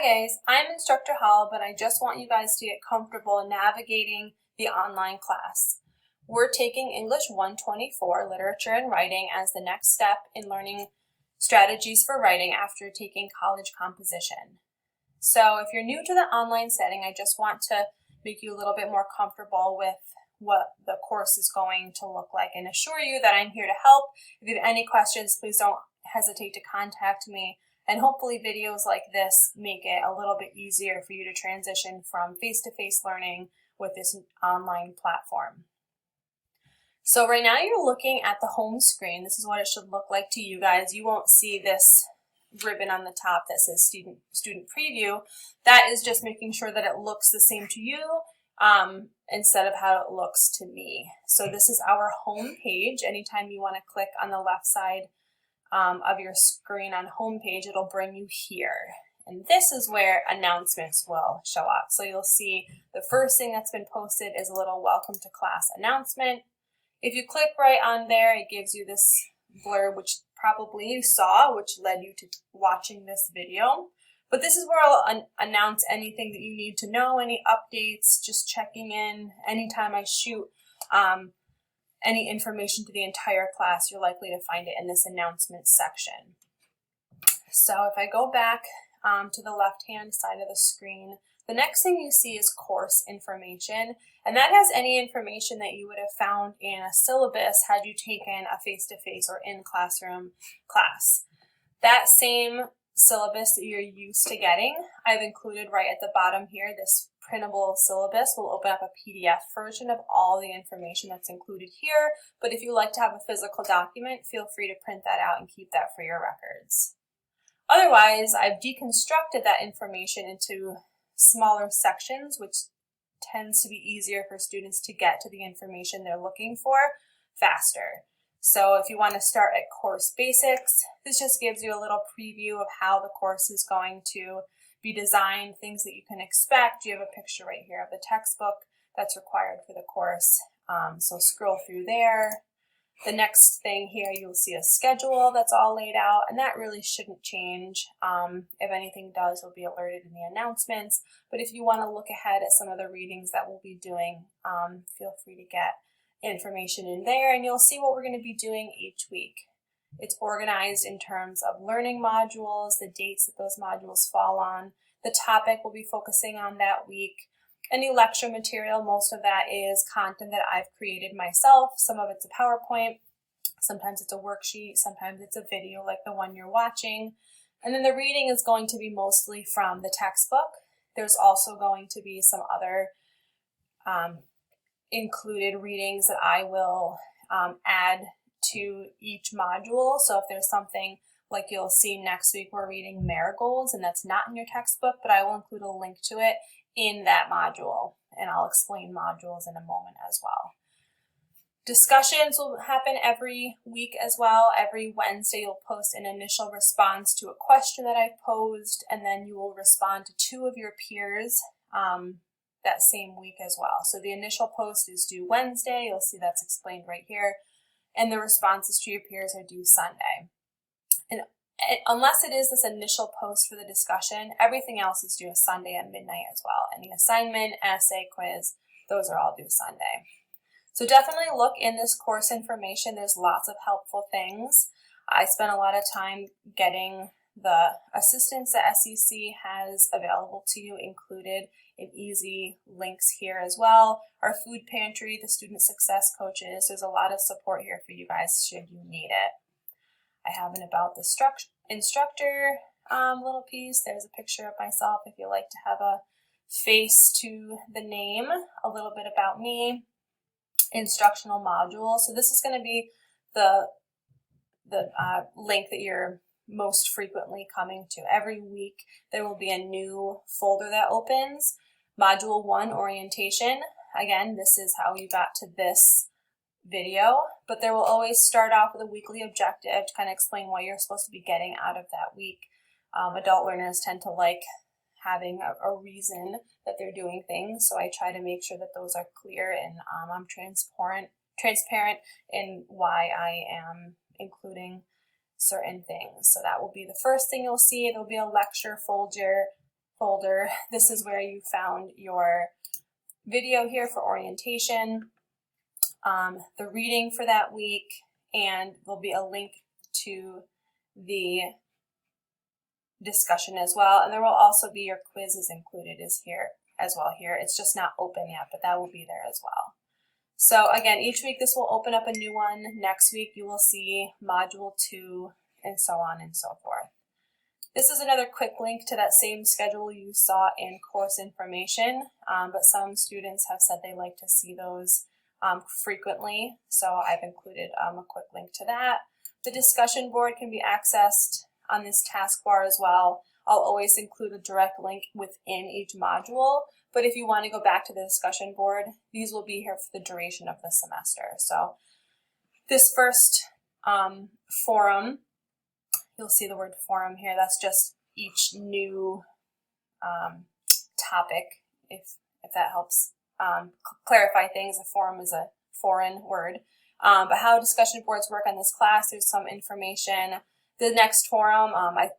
Hi guys, I'm Instructor Hall, but I just want you guys to get comfortable navigating the online class. We're taking English 124, Literature and Writing, as the next step in learning strategies for writing after taking college composition. So if you're new to the online setting, I just want to make you a little bit more comfortable with what the course is going to look like and assure you that I'm here to help. If you have any questions, please don't hesitate to contact me. And hopefully videos like this make it a little bit easier for you to transition from face-to-face learning with this online platform. So right now you're looking at the home screen. This is what it should look like to you guys. You won't see this ribbon on the top that says student preview. That is just making sure that it looks the same to you instead of how it looks to me. So this is our home page. Anytime you want to click on the left side of your screen on homepage, it'll bring you here. And this is where announcements will show up. So you'll see the first thing that's been posted is a little welcome to class announcement. If you click right on there, it gives you this blurb, which probably you saw, which led you to watching this video. But this is where I'll announce anything that you need to know, any updates, just checking in. Anytime I shoot any information to the entire class, you're likely to find it in this announcements section. So if I go back to the left-hand side of the screen, the next thing you see is course information, and that has any information that you would have found in a syllabus had you taken a face-to-face or in-classroom class. That same syllabus that you're used to getting, I've included right at the bottom here. This printable syllabus will open up a PDF version of all the information that's included here, but if you like to have a physical document, feel free to print that out and keep that for your records. Otherwise, I've deconstructed that information into smaller sections, which tends to be easier for students to get to the information they're looking for faster. So if you want to start at course basics, this just gives you a little preview of how the course is going to be designed, things that you can expect. You have a picture right here of the textbook that's required for the course. So scroll through there. The next thing here, you'll see a schedule that's all laid out, and that really shouldn't change. If anything does, you'll be alerted in the announcements. But if you want to look ahead at some of the readings that we'll be doing, feel free to get information in there, and you'll see what we're going to be doing each week. It's organized in terms of learning modules, the dates that those modules fall on, the topic we'll be focusing on that week. Any lecture material, most of that is content that I've created myself. Some of it's a PowerPoint, sometimes it's a worksheet, sometimes it's a video like the one you're watching. And then the reading is going to be mostly from the textbook. There's also going to be some other included readings that I will add to each module. So if there's something like you'll see next week, we're reading Marigolds, and that's not in your textbook, but I will include a link to it in that module, and I'll explain modules in a moment as well. Discussions will happen every week as well. Every Wednesday you'll post an initial response to a question that I've posed, and then you will respond to two of your peers that same week as well. So the initial post is due Wednesday. You'll see that's explained right here. And the responses to your peers are due Sunday. And unless it is this initial post for the discussion, everything else is due Sunday at midnight as well. Any assignment, essay, quiz, those are all due Sunday. So definitely look in this course information. There's lots of helpful things. I spent a lot of time getting the assistance that SEC has available to you included in easy links here as well. Our food pantry, the student success coaches, there's a lot of support here for you guys should you need it. I have an about the instructor little piece. There's a picture of myself if you like to have a face to the name, a little bit about me, instructional module. So this is going to be the link that you're most frequently coming to. Every week there will be a new folder that opens. Module 1, orientation. Again, this is how you got to this video, but there will always start off with a weekly objective to kind of explain what you're supposed to be getting out of that week. Adult learners tend to like having a reason that they're doing things, so I try to make sure that those are clear, and I'm transparent in why I am including certain things. So that will be the first thing you'll see. There'll be a lecture folder folder, this is where you found your video here for orientation, the reading for that week, and there'll be a link to the discussion as well. And there will also be your quizzes included as well here. It's just not open yet, but that will be there as well. So again, each week this will open up a new one. Next week you will see Module 2 and so on and so forth. This is another quick link to that same schedule you saw in course information, but some students have said they like to see those frequently, so I've included a quick link to that. The discussion board can be accessed on this taskbar as well. I'll always include a direct link within each module, but if you want to go back to the discussion board, these will be here for the duration of the semester. So this first forum, you'll see the word forum here. That's just each new topic, if that helps clarify things. A forum is a foreign word. But how discussion boards work on this class, there's some information. The next forum, I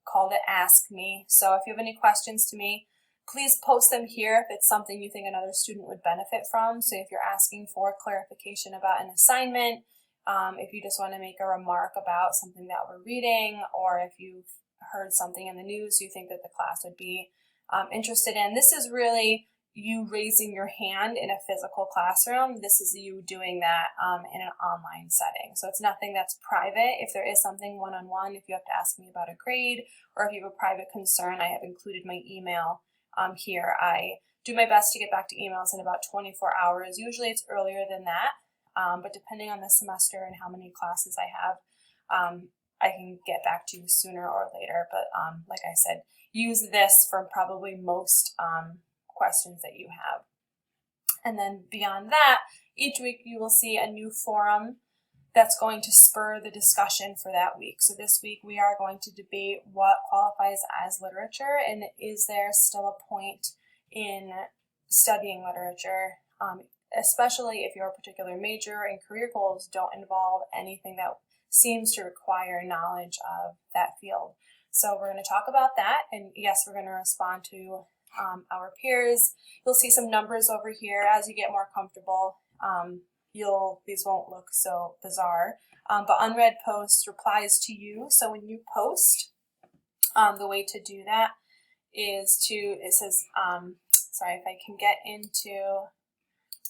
called it Ask Me. So if you have any questions to me, please post them here if it's something you think another student would benefit from. So if you're asking for clarification about an assignment, if you just want to make a remark about something that we're reading, or if you've heard something in the news you think that the class would be interested in. This is really you raising your hand in a physical classroom. This is you doing that in an online setting. So it's nothing that's private. If there is something one-on-one, if you have to ask me about a grade, or if you have a private concern, I have included my email here. I do my best to get back to emails in about 24 hours. Usually it's earlier than that, but depending on the semester and how many classes I have, I can get back to you sooner or later. But like I said, use this for probably most questions that you have. And then beyond that, each week you will see a new forum that's going to spur the discussion for that week. So this week we are going to debate what qualifies as literature, and is there still a point in studying literature, especially if your particular major and career goals don't involve anything that seems to require knowledge of that field. So we're going to talk about that, and yes, we're going to respond to our peers. You'll see some numbers over here as you get more comfortable. These won't look so bizarre, but unread posts replies to you. So when you post, the way to do that is it says, sorry, if I can get into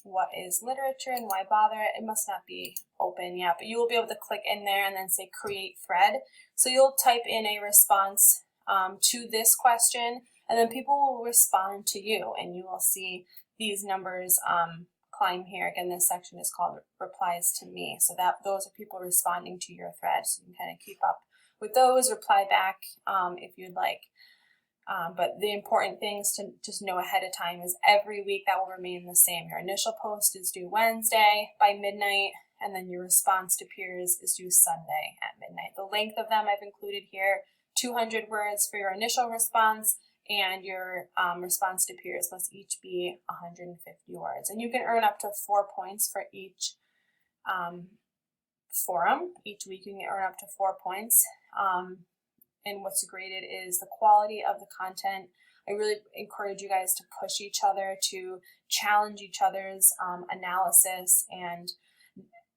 what is literature and why bother it. It must not be open yet, but you will be able to click in there and then say create thread. So you'll type in a response to this question, and then people will respond to you, and you will see these numbers climb here. Again, this section is called replies to me. So those are people responding to your thread. So you can kind of keep up with those, reply back if you'd like. But the important things to just know ahead of time is every week that will remain the same. Your initial post is due Wednesday by midnight, and then your response to peers is due Sunday at midnight. The length of them I've included here, 200 words for your initial response, and your response to peers must each be 150 words. And you can earn up to 4 points for each forum. Each week you can earn up to 4 points. And what's graded is the quality of the content. I really encourage you guys to push each other, to challenge each other's analysis, and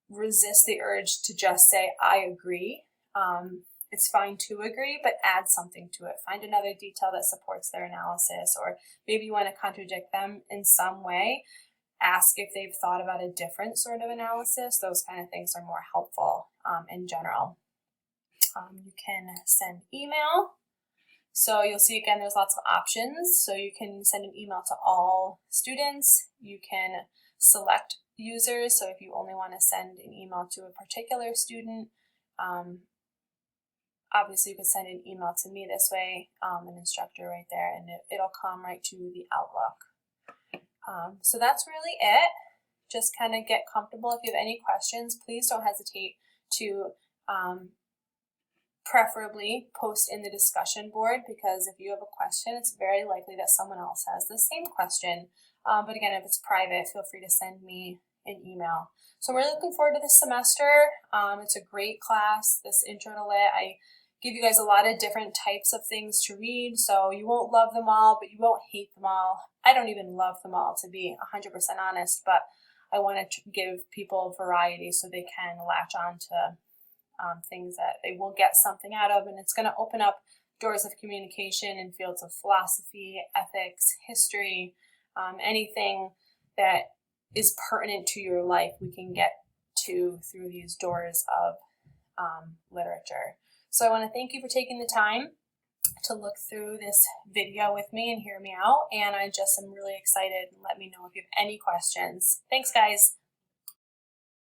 resist the urge to just say, I agree. It's fine to agree, but add something to it. Find another detail that supports their analysis, or maybe you want to contradict them in some way. Ask if they've thought about a different sort of analysis. Those kind of things are more helpful in general. You can send email. So you'll see again, there's lots of options. So you can send an email to all students. You can select users. So if you only want to send an email to a particular student, obviously you can send an email to me this way, an instructor right there, and it'll come right to the Outlook. So that's really it. Just kind of get comfortable. If you have any questions, please don't hesitate to preferably post in the discussion board, because if you have a question, it's very likely that someone else has the same question. But again, if it's private, feel free to send me an email. So we're looking forward to this semester. It's a great class, this Intro to Lit. I give you guys a lot of different types of things to read, so you won't love them all, but you won't hate them all. I don't even love them all, to be 100% honest, but I want to give people variety so they can latch on to things that they will get something out of, and it's going to open up doors of communication in fields of philosophy, ethics, history, anything that is pertinent to your life we can get to through these doors of literature. So I want to thank you for taking the time to look through this video with me and hear me out, and I just am really excited. Let me know if you have any questions. Thanks, guys.